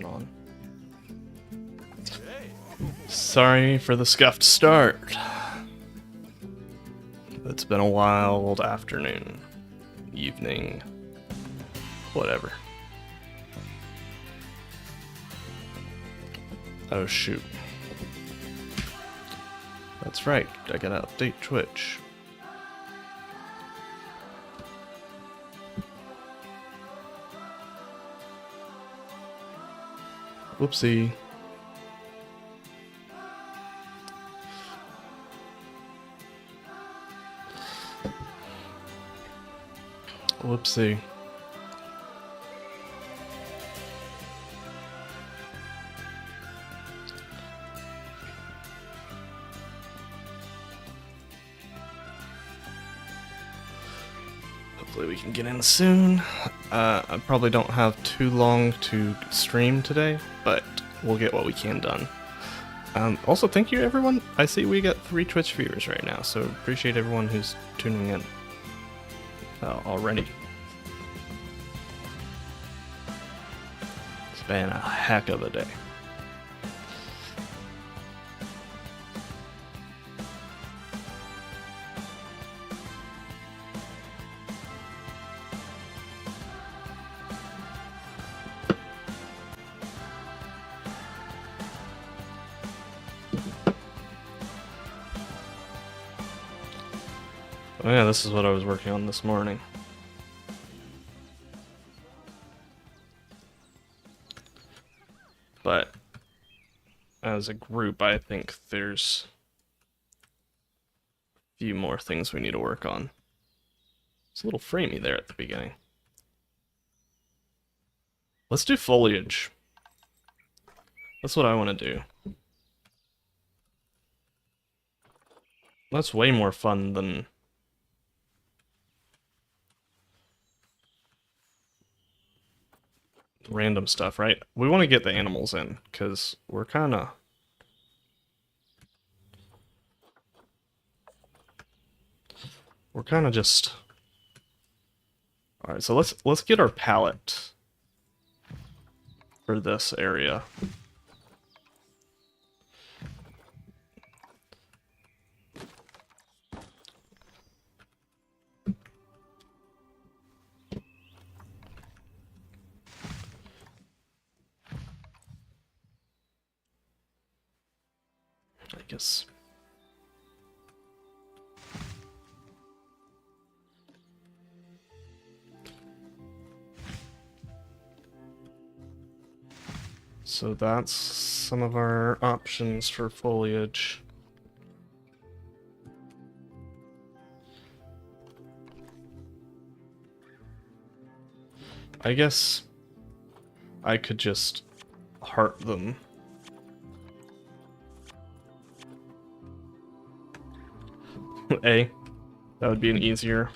isn't on. Sorry for the scuffed start. It's been a wild afternoon, evening, whatever. Oh shoot. That's right, I gotta update Twitch. Whoopsie. Whoopsie. Hopefully we can get in soon. I probably don't have too long to stream today, but we'll get what we can done. Also, thank you everyone. I see we got 3 Twitch viewers right now, so appreciate everyone who's tuning in already. It's been a heck of a day. Oh yeah, this is what I was working on this morning. But as a group, I think there's a few more things we need to work on. It's a little framey there at the beginning. Let's do foliage. That's what I want to do. That's way more fun than random stuff, right? We want to get the animals in, because we're kind of... just... Alright, so let's get our palette for this area. I guess. So that's some of our options for foliage. I guess I could just heart them. A. That would be an easier.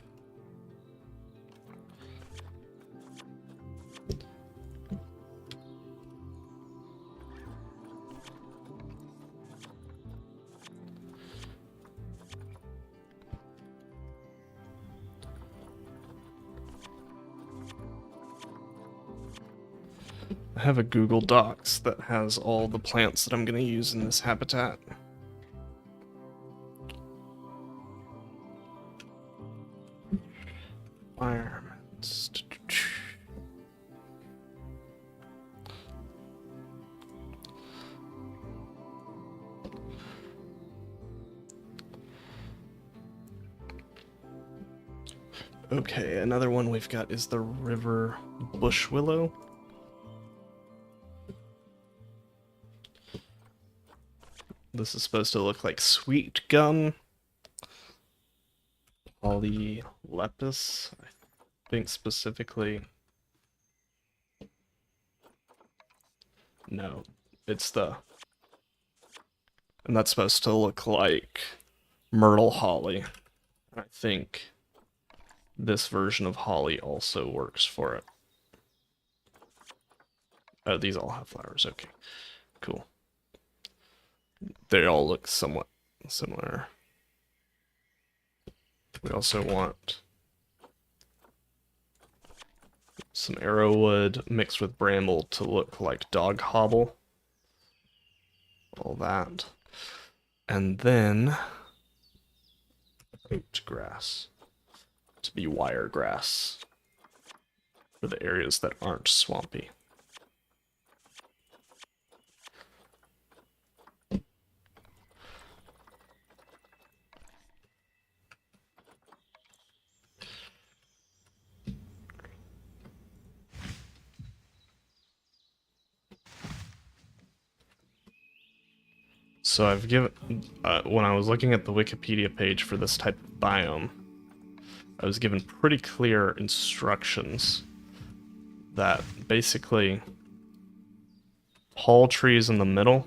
I have a Google Docs that has all the plants that I'm going to use in this habitat. Environments. Okay, another one we've got is the river bush willow. This is supposed to look like sweet gum. Polylepis, I think specifically. No, it's the... And that's supposed to look like myrtle holly. I think this version of holly also works for it. Oh, these all have flowers. Okay, cool. They all look somewhat similar. We also want some arrowwood mixed with bramble to look like dog hobble. All that. And then oat grass to be wire grass for the areas that aren't swampy. So I've given, when I was looking at the Wikipedia page for this type of biome, I was given pretty clear instructions that basically tall trees in the middle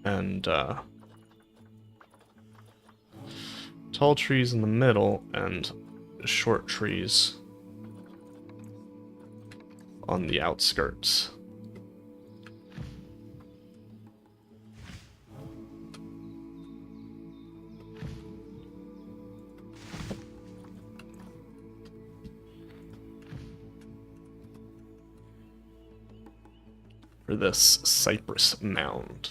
and tall trees in the middle and short trees on the outskirts. For this cypress mound.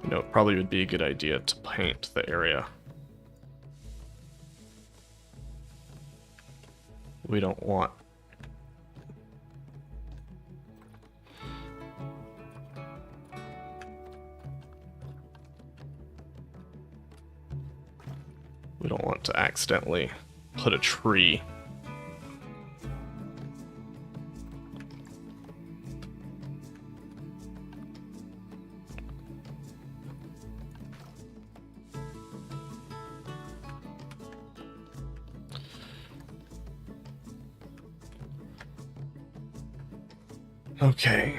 You know, it probably would be a good idea to paint the area. We don't want to accidentally put a tree okay.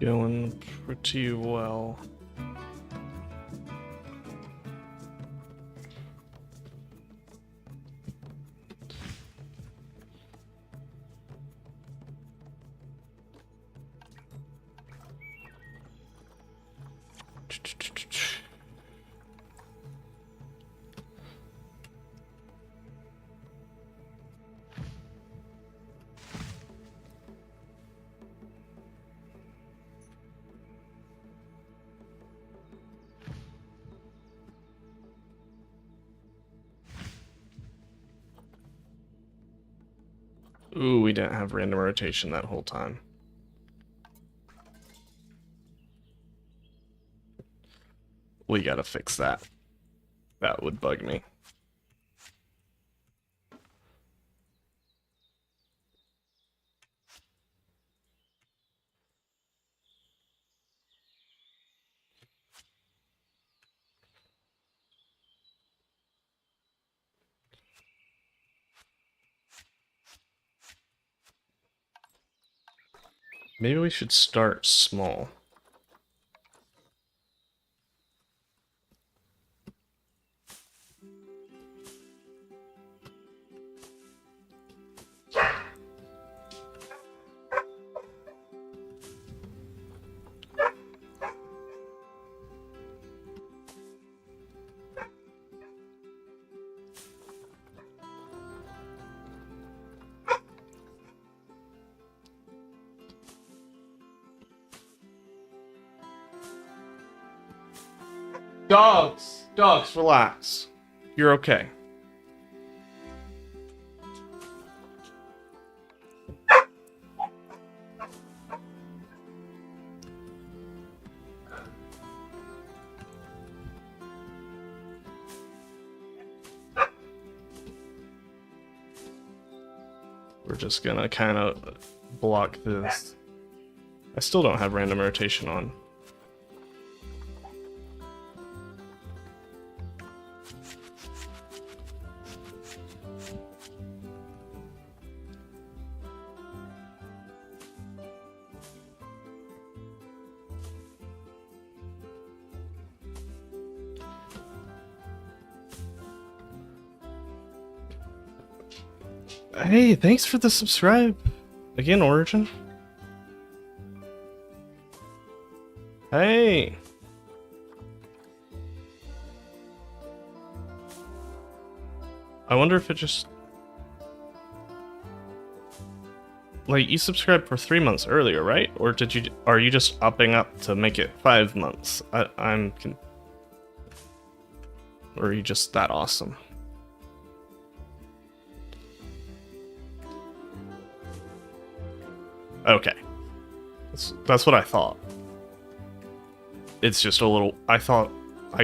Going pretty well. Ooh, we didn't have random rotation that whole time. We gotta fix that. That would bug me. Maybe we should start small. Dogs! Dogs, relax. You're okay. We're just gonna kind of block this. I still don't have random rotation on. Hey, thanks for the subscribe. Again, Origin. Hey. I wonder if it just... Like, you subscribed for 3 months earlier, right? Or are you just upping up to make it 5 months? Or are you just that awesome? Okay. That's what I thought. It's just a little... I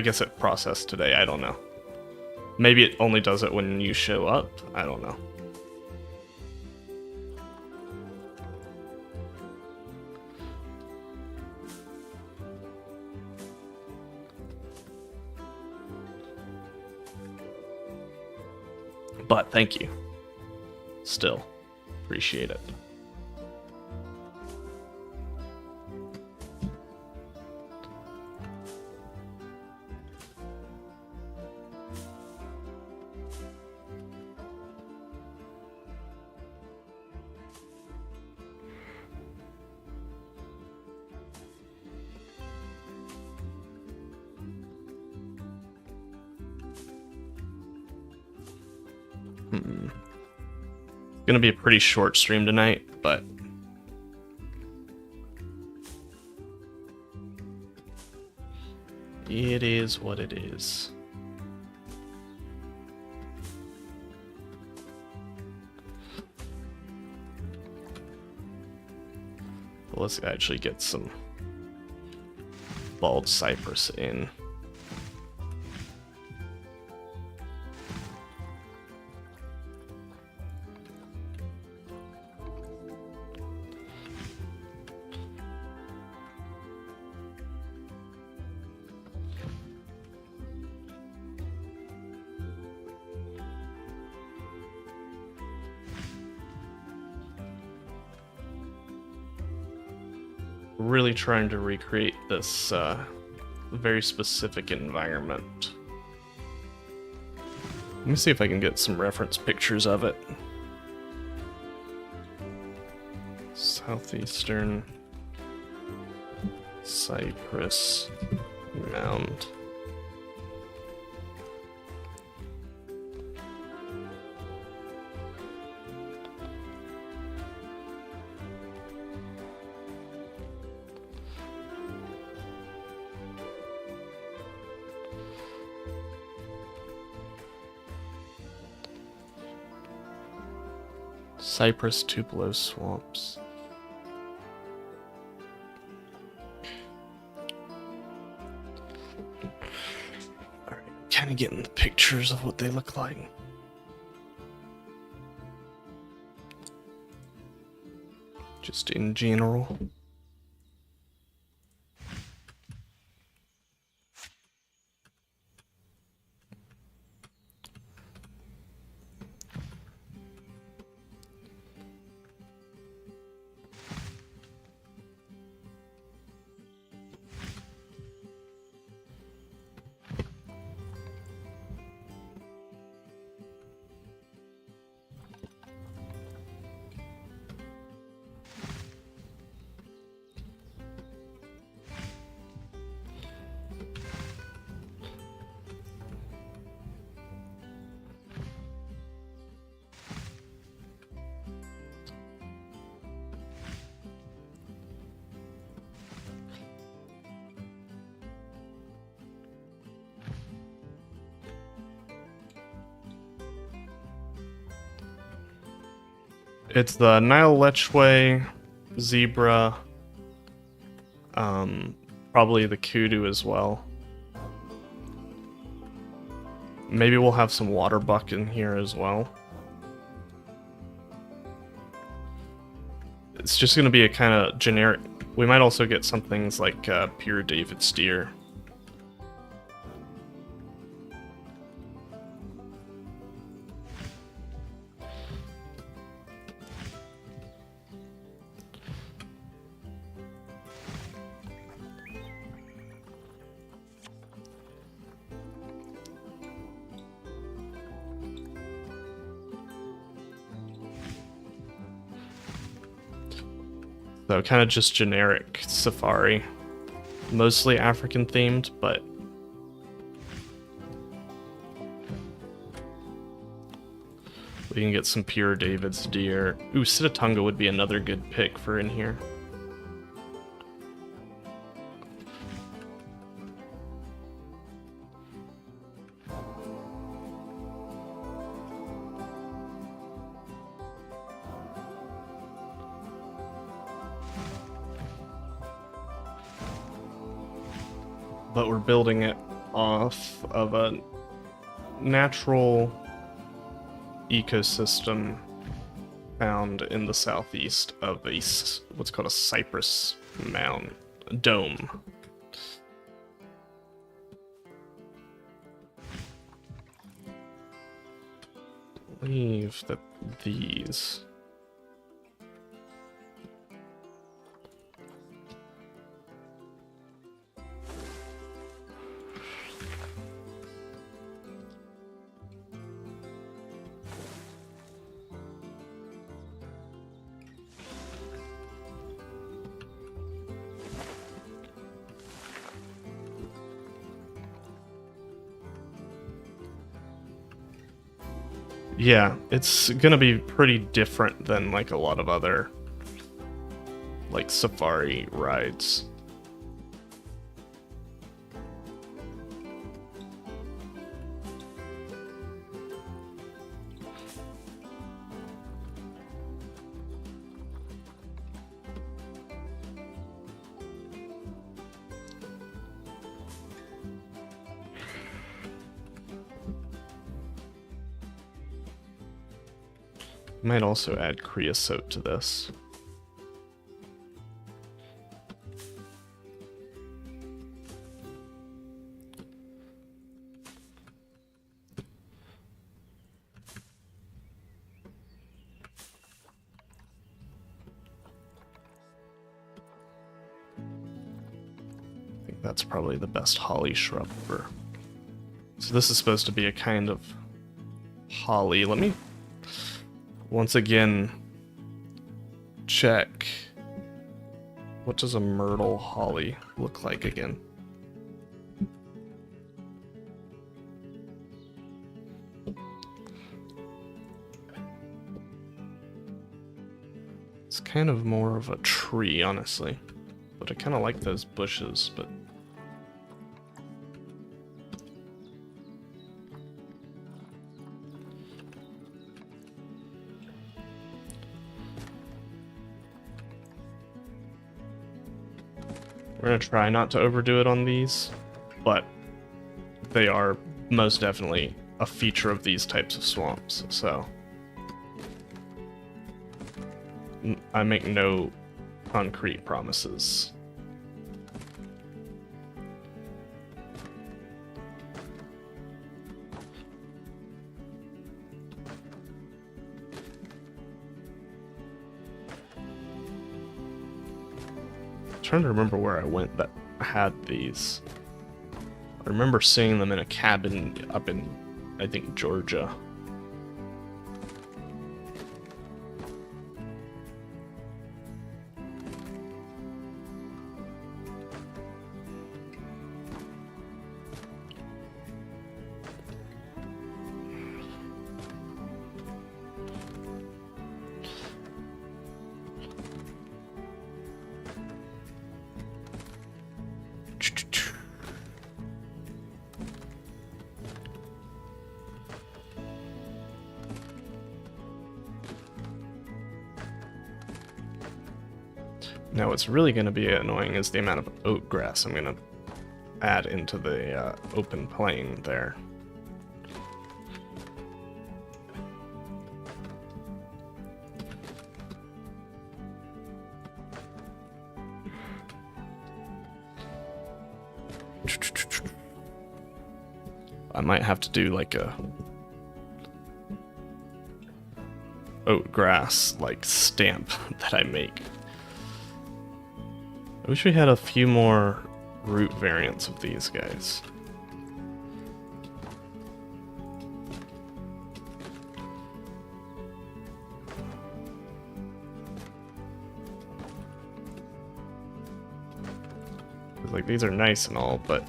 guess it processed today, I don't know. Maybe it only does it when you show up? I don't know. But thank you. Still. Appreciate it. Gonna be a pretty short stream tonight, but it is what it is. Let's actually get some bald cypress in. Really trying to recreate this very specific environment. Let me see if I can get some reference pictures of it. Southeastern Cypress Mound. Cypress Tupelo swamps. Alright, kind of getting the pictures of what they look like. Just in general. It's the Nile lechwe, zebra, probably the kudu as well. Maybe we'll have some water buck in here as well. It's just going to be a kind of generic... We might also get some things like pure David's deer. So kind of just generic safari. Mostly African themed, but we can get some pure David's deer. Ooh, Sitatunga would be another good pick for in here. But we're building it off of a natural ecosystem found in the southeast of a what's called a cypress mound dome. I believe that these yeah, it's gonna be pretty different than like a lot of other like safari rides. Might also add creosote to this. I think that's probably the best holly shrub for. So this is supposed to be a kind of holly. Let me once again check. What does a myrtle holly look like again? It's kind of more of a tree, honestly. But I kind of like those bushes, but we're gonna try not to overdo it on these, but they are most definitely a feature of these types of swamps, so I make no concrete promises. Trying to remember where I went that had these. I remember seeing them in a cabin up in, I think, Georgia. Now what's really going to be annoying is the amount of oat grass I'm going to add into the open plain there. I might have to do like a oat grass like stamp that I make. I wish we had a few more root variants of these guys. Like, these are nice and all, but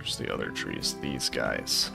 where's the other trees? These guys.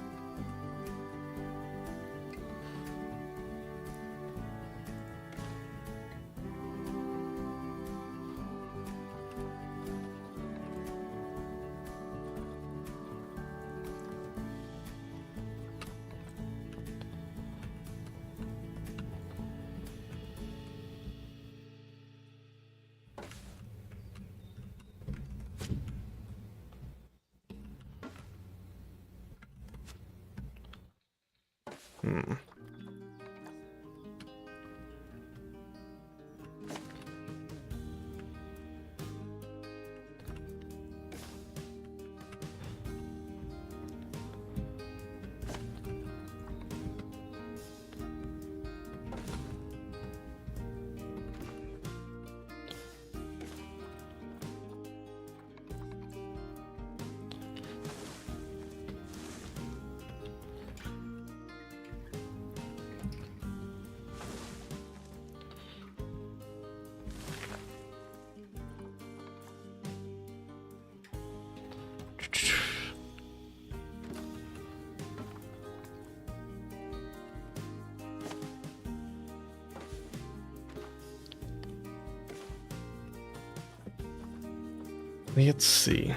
Let's see.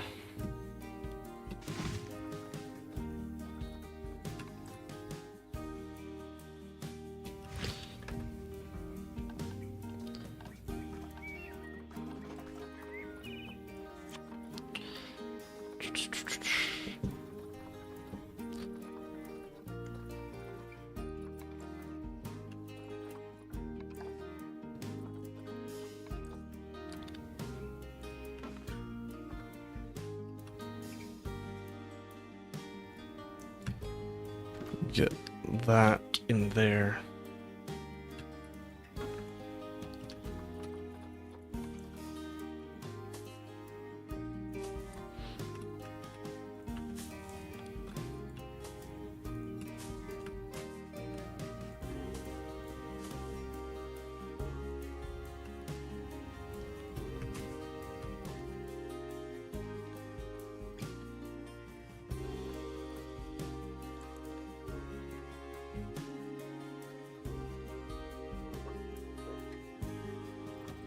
Get that in there.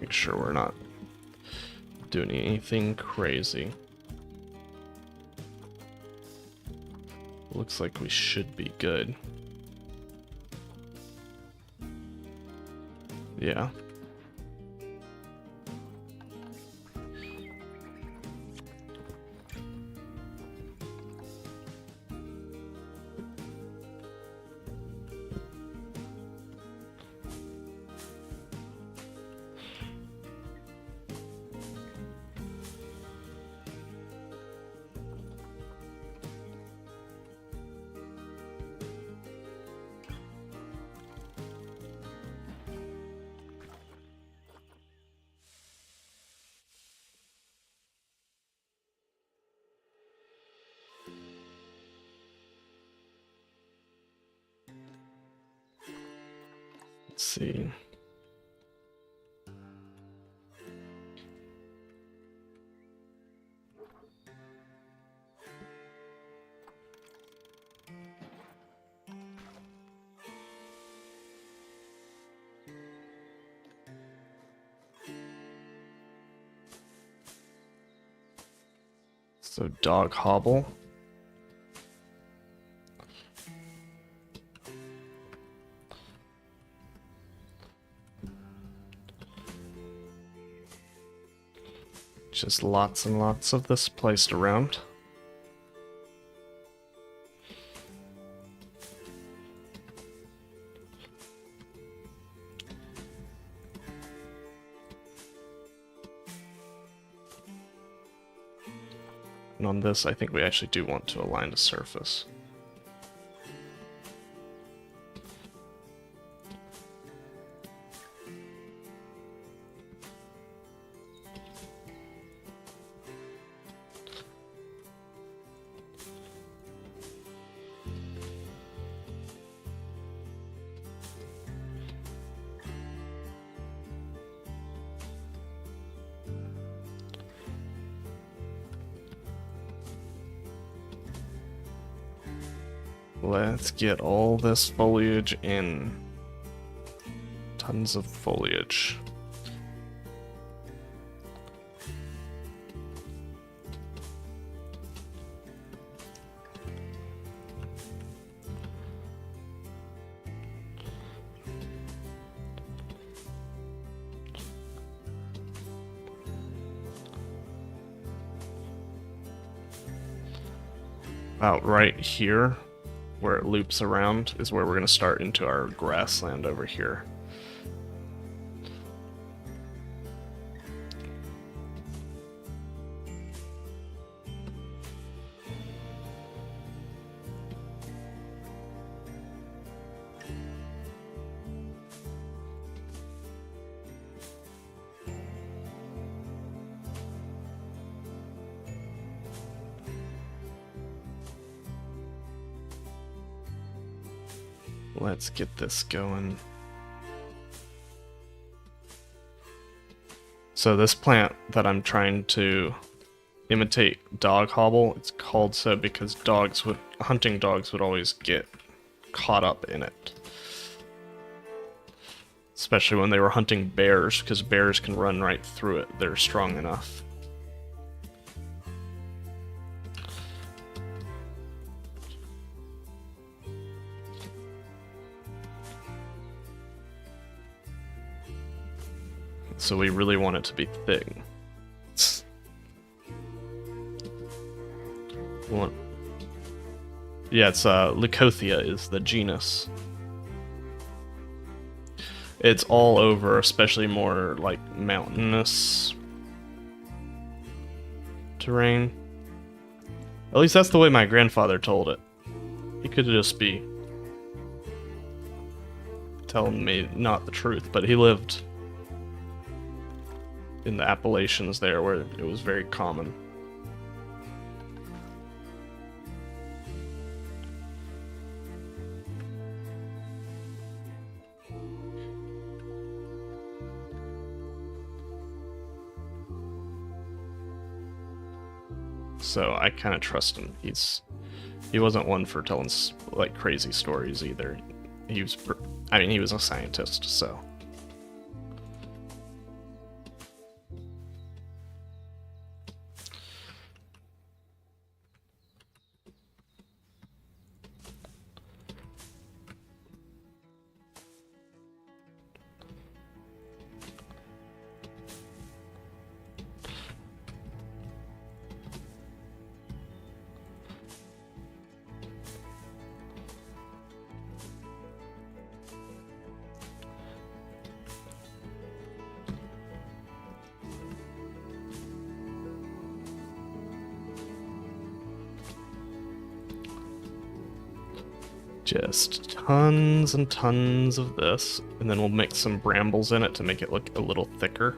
Make sure we're not doing anything crazy. Looks like we should be good. Yeah. Let's see. So dog hobble. Just lots and lots of this placed around. And on this, I think we actually do want to align the surface. Let's get all this foliage in. Tons of foliage. About right here, where it loops around, is where we're going to start into our grassland over here. Let's get this going. So this plant that I'm trying to imitate dog hobble, it's called so because hunting dogs would always get caught up in it. Especially when they were hunting bears, because bears can run right through it. They're strong enough. So we really want it to be thick. Yeah, it's Leucothea is the genus. It's all over, especially more like mountainous terrain. At least that's the way my grandfather told it. He could just be telling me not the truth, but he lived in the Appalachians there, where it was very common. So I kind of trust him. He wasn't one for telling like crazy stories either. He was a scientist, so. Just tons and tons of this, and then we'll mix some brambles in it to make it look a little thicker.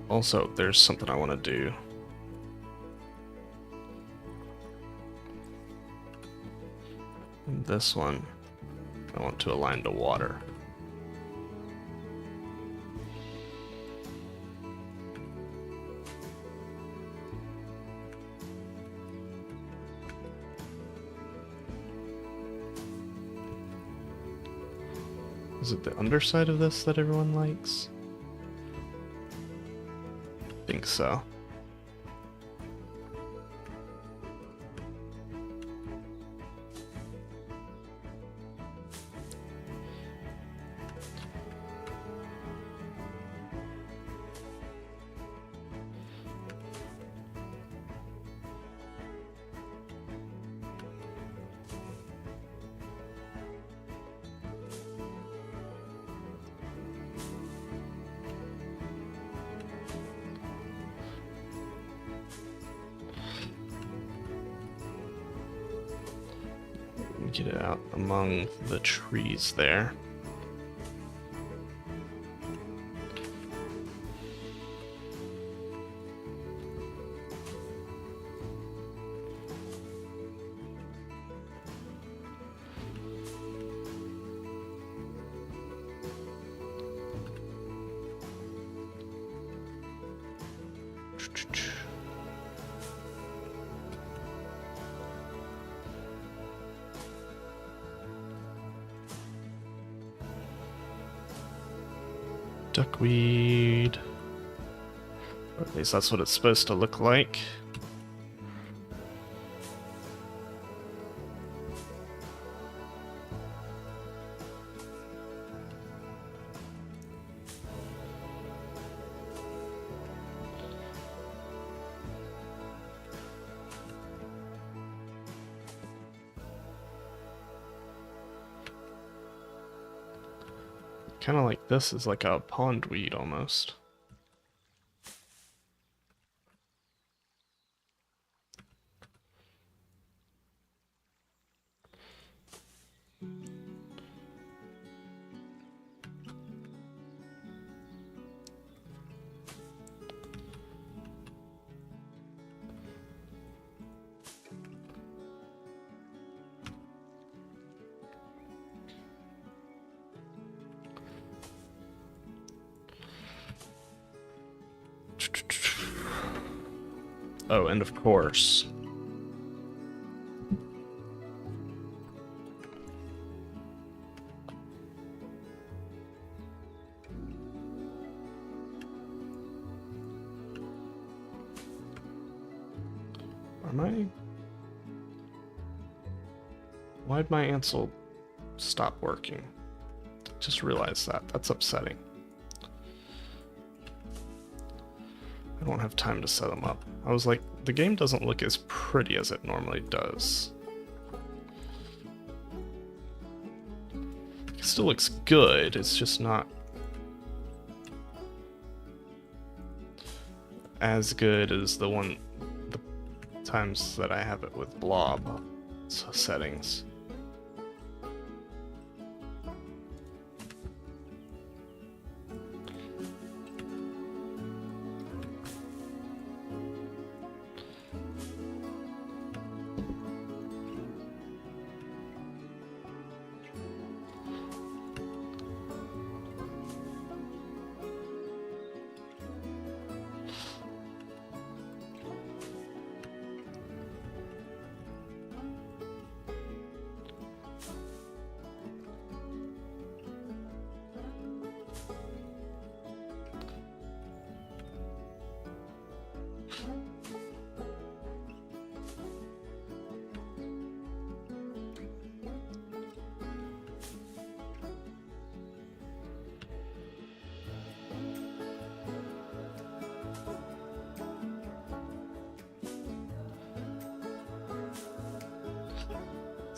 Also, there's something I want to do. This one, I want to align to water. Is it the underside of this that everyone likes? I think so. Get it out among the trees there. Duckweed. Or at least that's what it's supposed to look like. Kind of like this is like a pondweed almost. Oh, and of course, why'd my Ansel stop working? Just realized that. That's upsetting. I don't have time to set them up. I was like, the game doesn't look as pretty as it normally does. It still looks good, it's just not as good as the times that I have it with blob settings.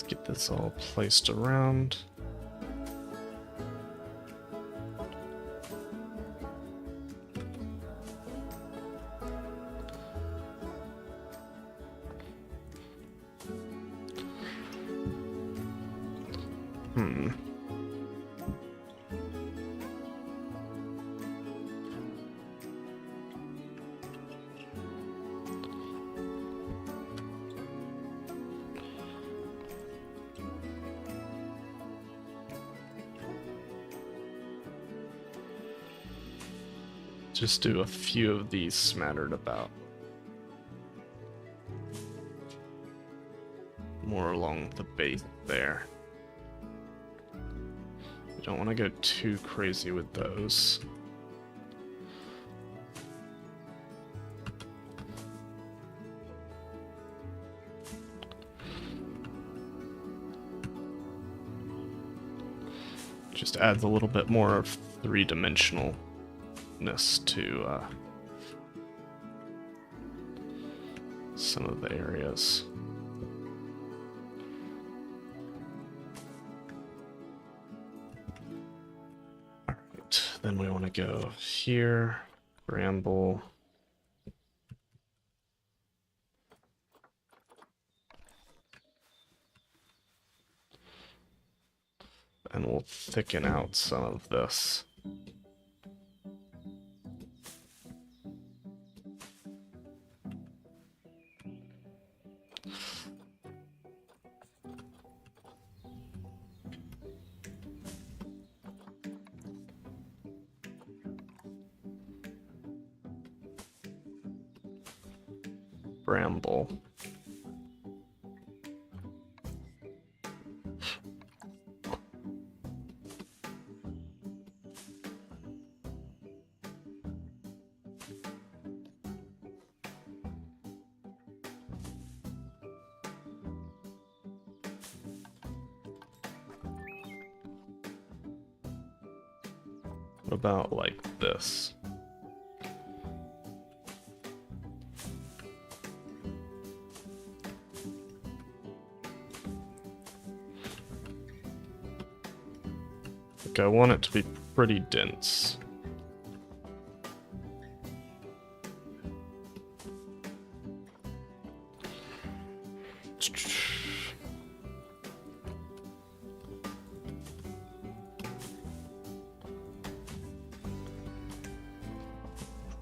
Get this all placed around. Just do a few of these smattered about. More along the base there. Don't want to go too crazy with those. Just adds a little bit more of three-dimensionalness to some of the areas. Alright, then we want to go here, bramble. And we'll thicken out some of this. Bramble. What about like this? Like I want it to be pretty dense.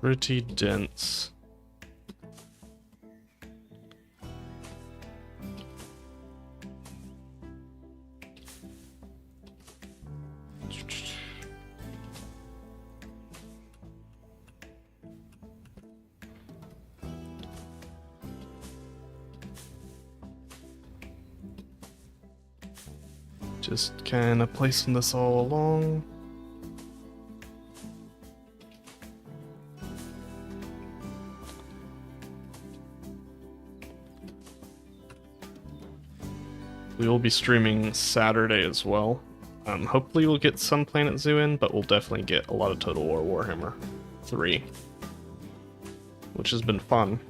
Pretty dense. Just kind of placing this all along. We will be streaming Saturday as well. Hopefully we'll get some Planet Zoo in, but we'll definitely get a lot of Total War Warhammer 3, which has been fun.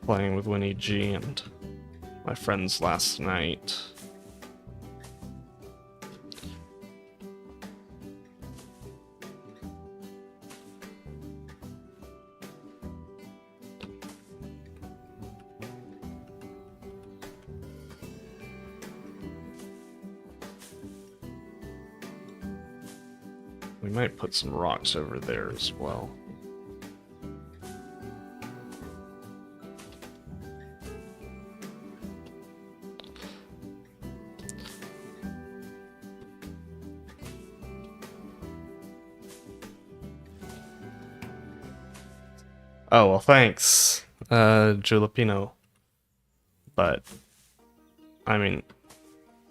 Playing with Winnie G and my friends last night. We might put some rocks over there as well. Oh, well, thanks, Jalapeno. But, I mean,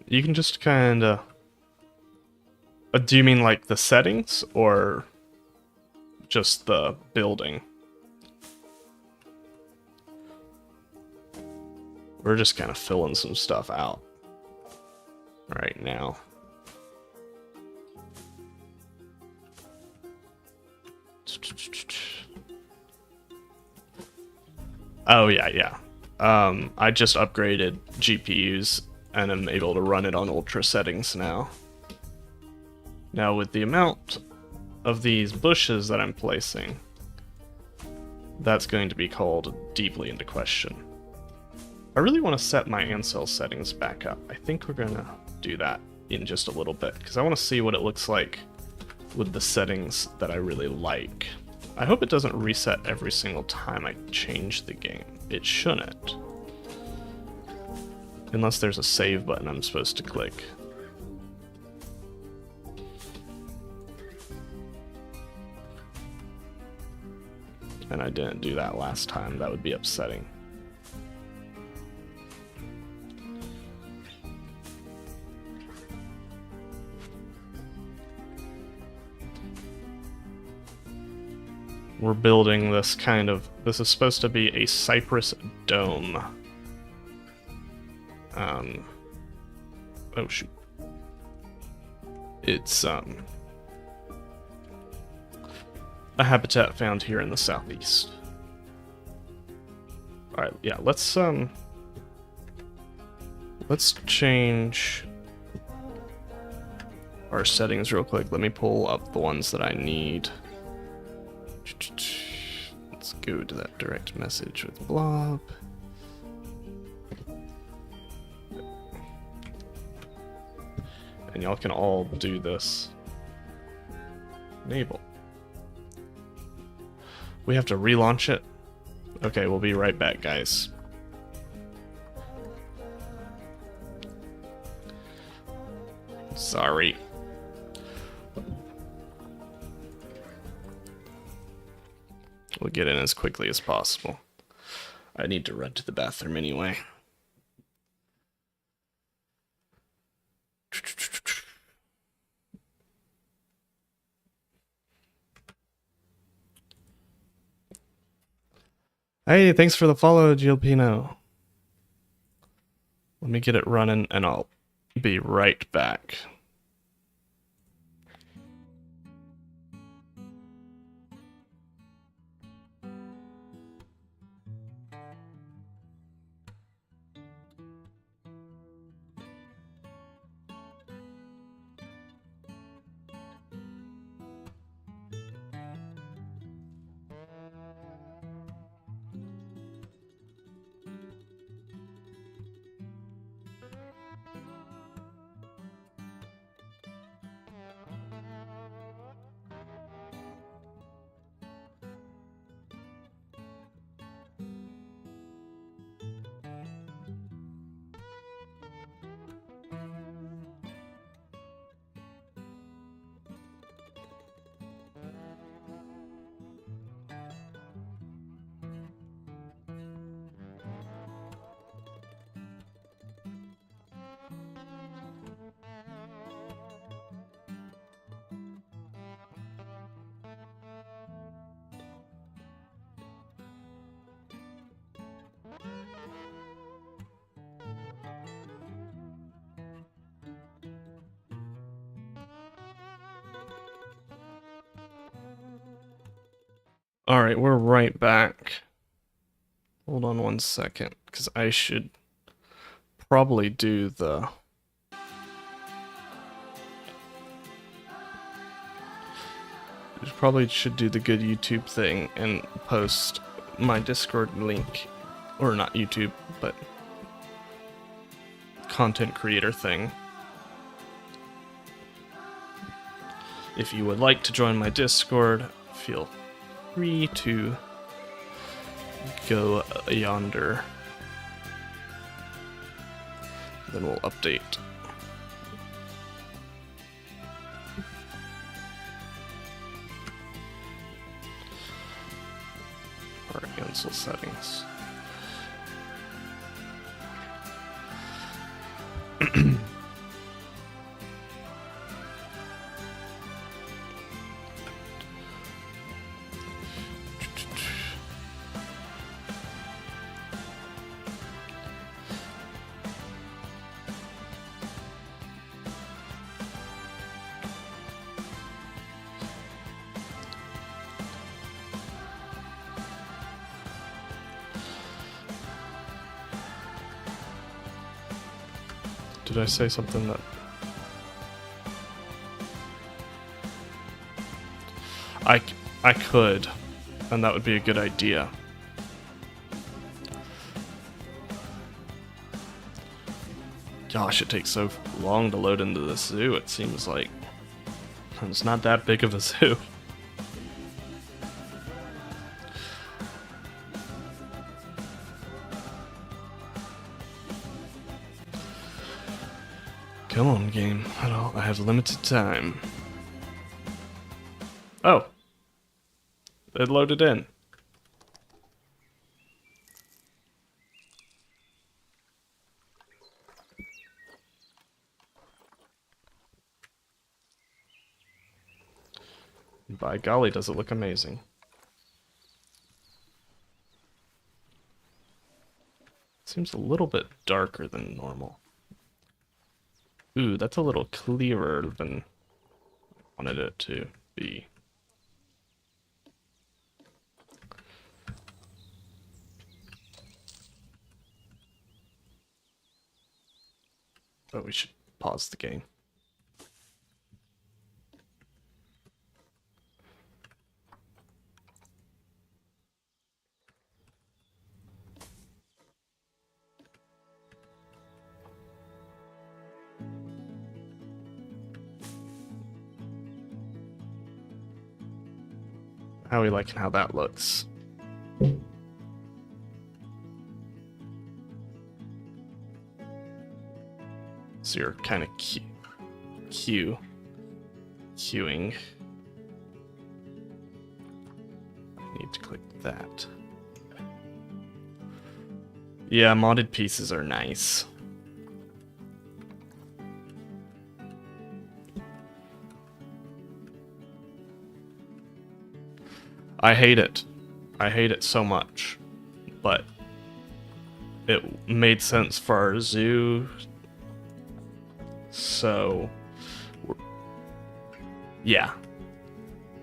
you can just kinda... do you mean like the settings, or just the building? We're just kind of filling some stuff out right now. Oh yeah. I just upgraded GPUs and I'm able to run it on ultra settings now. Now with the amount of these bushes that I'm placing, that's going to be called deeply into question. I really want to set my Ancel settings back up. I think we're going to do that in just a little bit, because I want to see what it looks like with the settings that I really like. I hope it doesn't reset every single time I change the game. It shouldn't. Unless there's a save button I'm supposed to click. And I didn't do that last time. That would be upsetting. We're building this kind of... This is supposed to be a cypress dome. Oh shoot. It's, a habitat found here in the southeast. Alright, yeah, let's change our settings real quick. Let me pull up the ones that I need. Let's go to that direct message with Blob. And y'all can all do this. Enable. We have to relaunch it? Okay, we'll be right back, guys. Sorry. We'll get in as quickly as possible. I need to run to the bathroom anyway. Hey, thanks for the follow, Gilpino. Let me get it running and I'll be right back. Alright, we're right back. Hold on one second, because I should probably do the... Probably should do the good YouTube thing and post my Discord link. Or not YouTube, but content creator thing. If you would like to join my Discord, feel free to go yonder. Then we'll update. Our cancel settings. Did I say something that... I could, and that would be a good idea. Gosh, it takes so long to load into the zoo, it seems like. It's not that big of a zoo. Come on, game. I have limited time. Oh. It loaded in. By golly, does it look amazing. Seems a little bit darker than normal. Ooh, that's a little clearer than I wanted it to be. But we should pause the game. How are we liking how that looks? So you're kind of queuing. I need to click that. Yeah, modded pieces are nice. I hate it. I hate it so much. But it made sense for our zoo. So, yeah.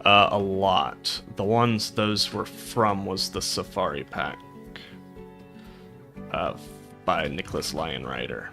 A lot. The ones those were from was the Safari Pack. By Nicholas Lionrider.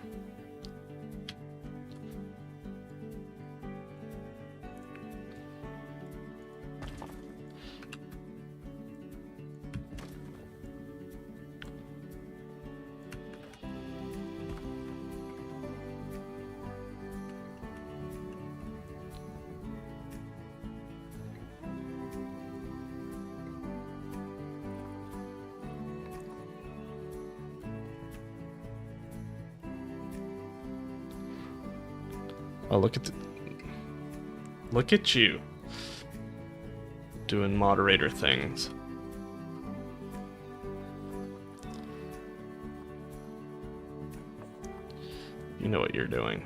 Oh, look at you doing moderator things. You know what you're doing.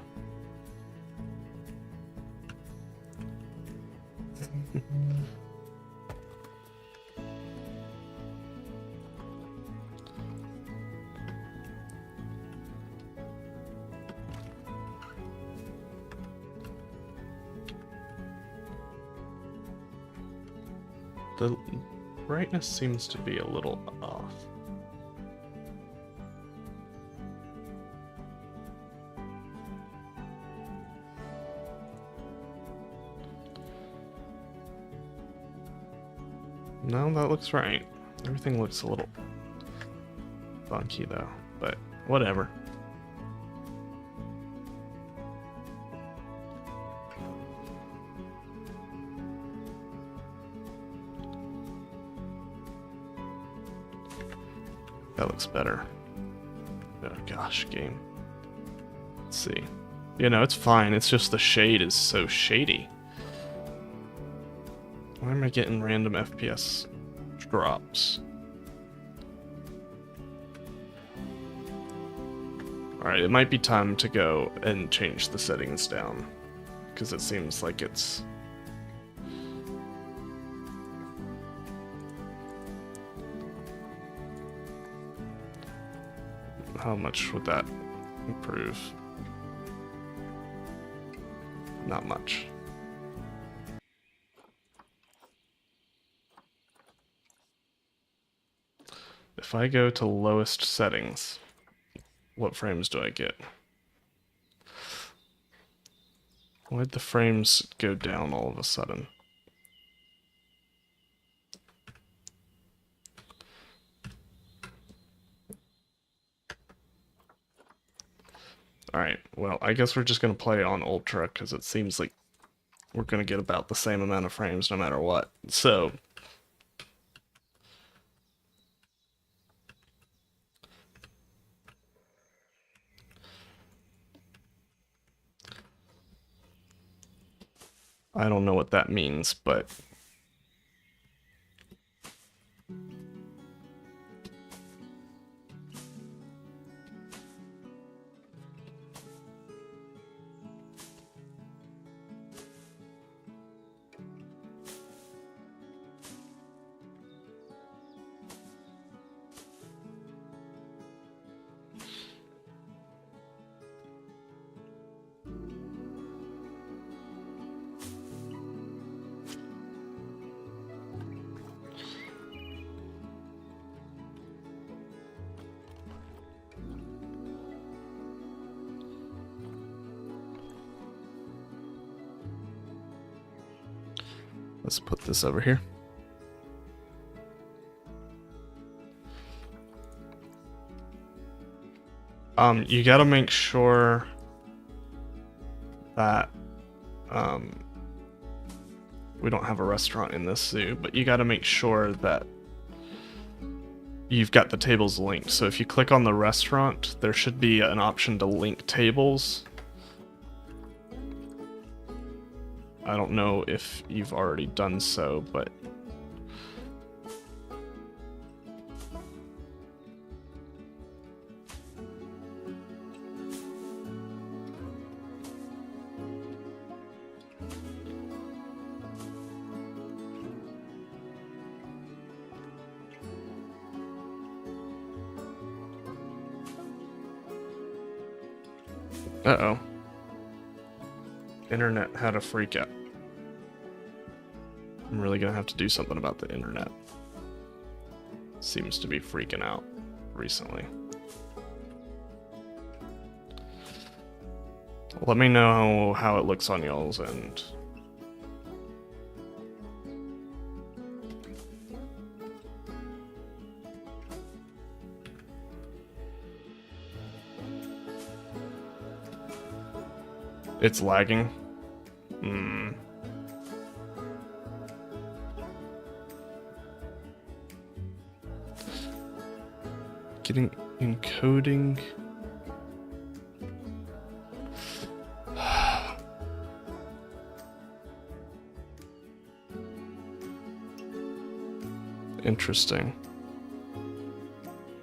The brightness seems to be a little off. No, that looks right. Everything looks a little funky though, but whatever. That looks better. Oh gosh, game. Let's see. You know, it's fine. It's just the shade is so shady. Why am I getting random FPS drops? Alright, it might be time to go and change the settings down. Because it seems like it's... How much would that improve? Not much. If I go to lowest settings, what frames do I get? Why'd the frames go down all of a sudden? Alright, well, I guess we're just going to play on Ultra, because it seems like we're going to get about the same amount of frames no matter what. So, I don't know what that means, but... Let's put this over here. You gotta make sure that we don't have a restaurant in this zoo, but you gotta make sure that you've got the tables linked. So if you click on the restaurant, there should be an option to link tables. I don't know if you've already done so, but uh-oh. Internet had a freak out. I'm really gonna have to do something about the internet. Seems to be freaking out recently. Let me know how it looks on y'all's end. It's lagging. Getting encoding. Interesting.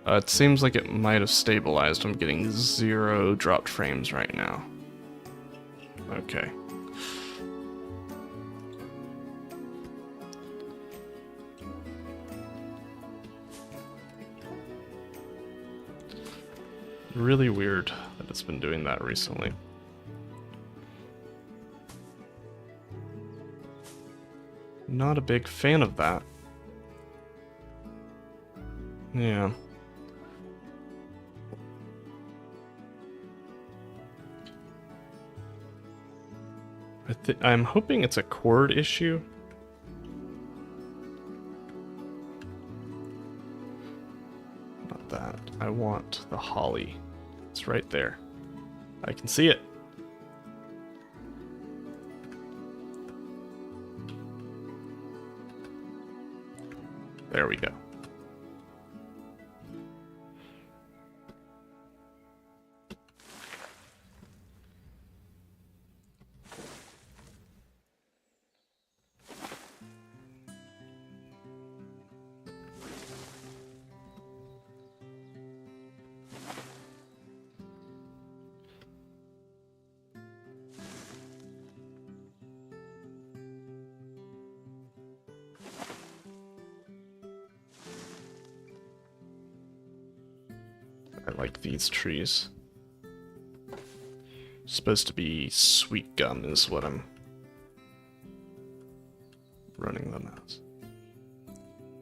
It seems like it might have stabilized. I'm getting 0 dropped frames right now. Okay. Really weird that it's been doing that recently. Not a big fan of that. Yeah. I'm hoping it's a cord issue. Not that. I want the holly. It's right there. I can see it. There we go. I like these trees. Supposed to be sweet gum is what I'm running them as.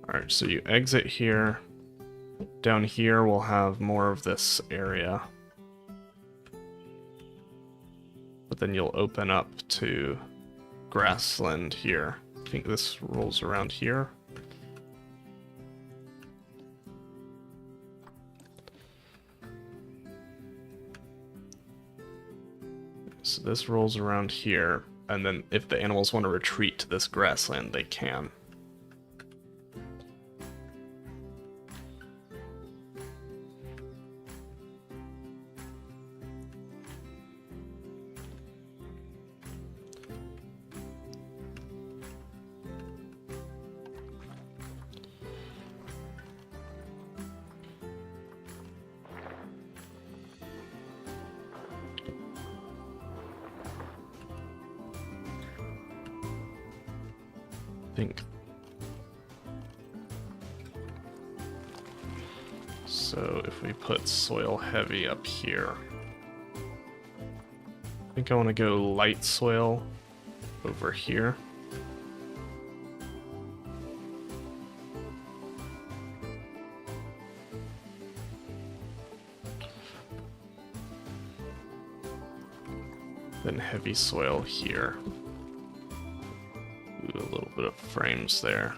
Alright, so you exit here. Down here we'll have more of this area. But then you'll open up to grassland here. I think this rolls around here. So this rolls around here, and then if the animals want to retreat to this grassland, they can. Think. So if we put soil heavy up here, I think I want to go light soil over here. Then heavy soil here. Ooh, a little bit of frames there.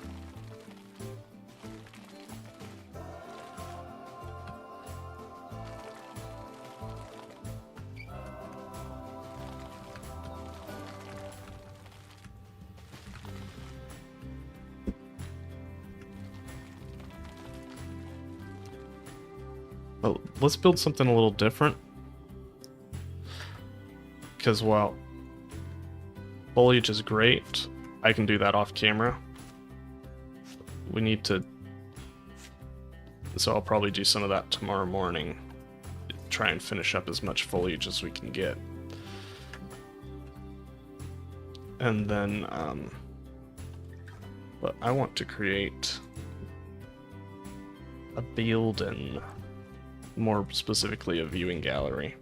Well, let's build something a little different. Because while foliage is great, I can do that off camera. We need to... So I'll probably do some of that tomorrow morning. Try and finish up as much foliage as we can get. And then, but I want to create a building. More specifically, a viewing gallery.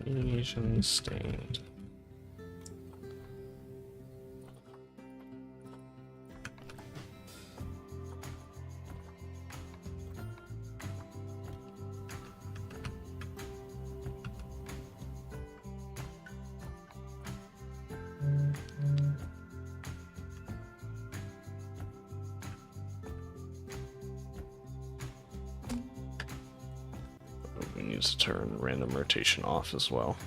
Asian stained. We need to turn random rotation off as well.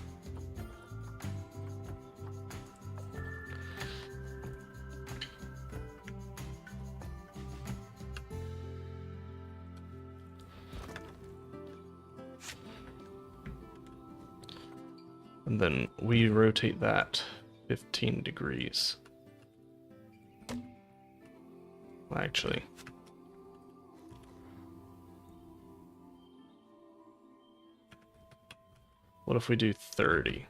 And then we rotate that 15 degrees. Actually, what if we do 30?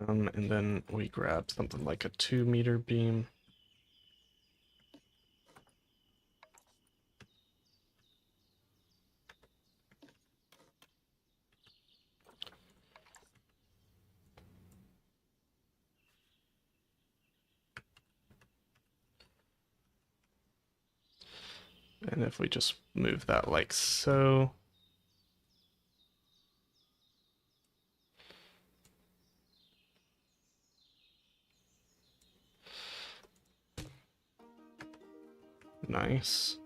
And then we grab something like a 2-meter beam. And if we just move that like so. Nice.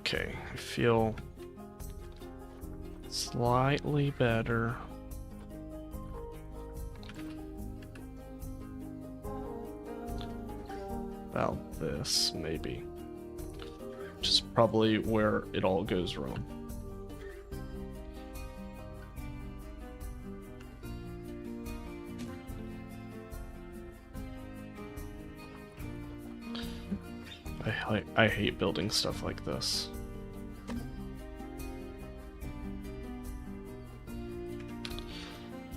Okay, I feel slightly better. About this, maybe. Which is probably where it all goes wrong. I hate building stuff like this.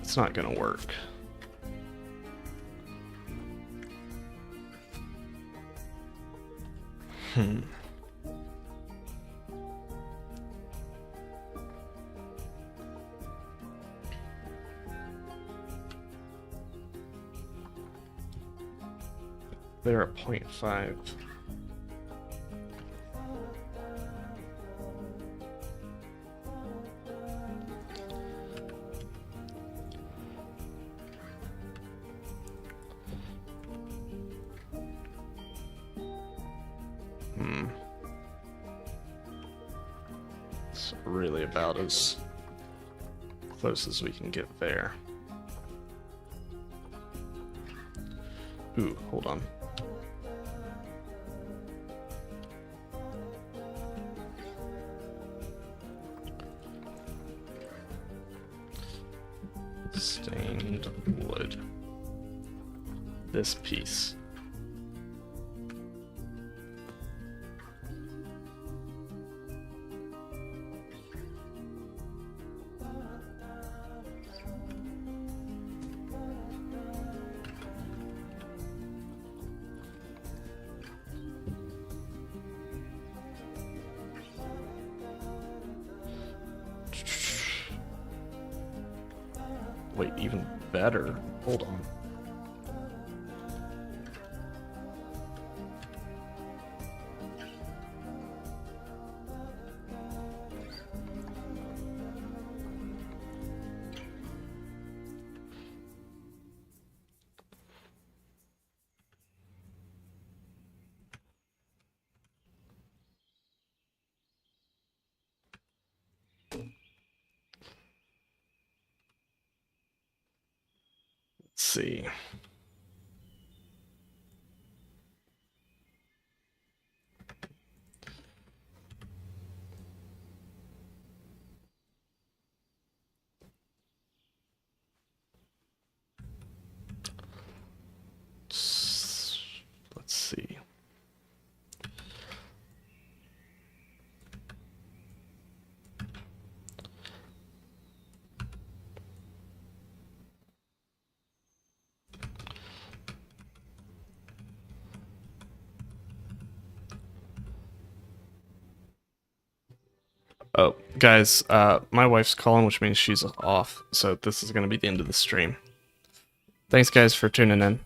It's not gonna work. They're at 0.5. It's really about as close as we can get there. Ooh, hold on. Stained wood. This piece. Wait, even better. Hold on. Let's see. Let's see. Oh, guys, my wife's calling, which means she's off, so this is going to be the end of the stream. Thanks, guys, for tuning in.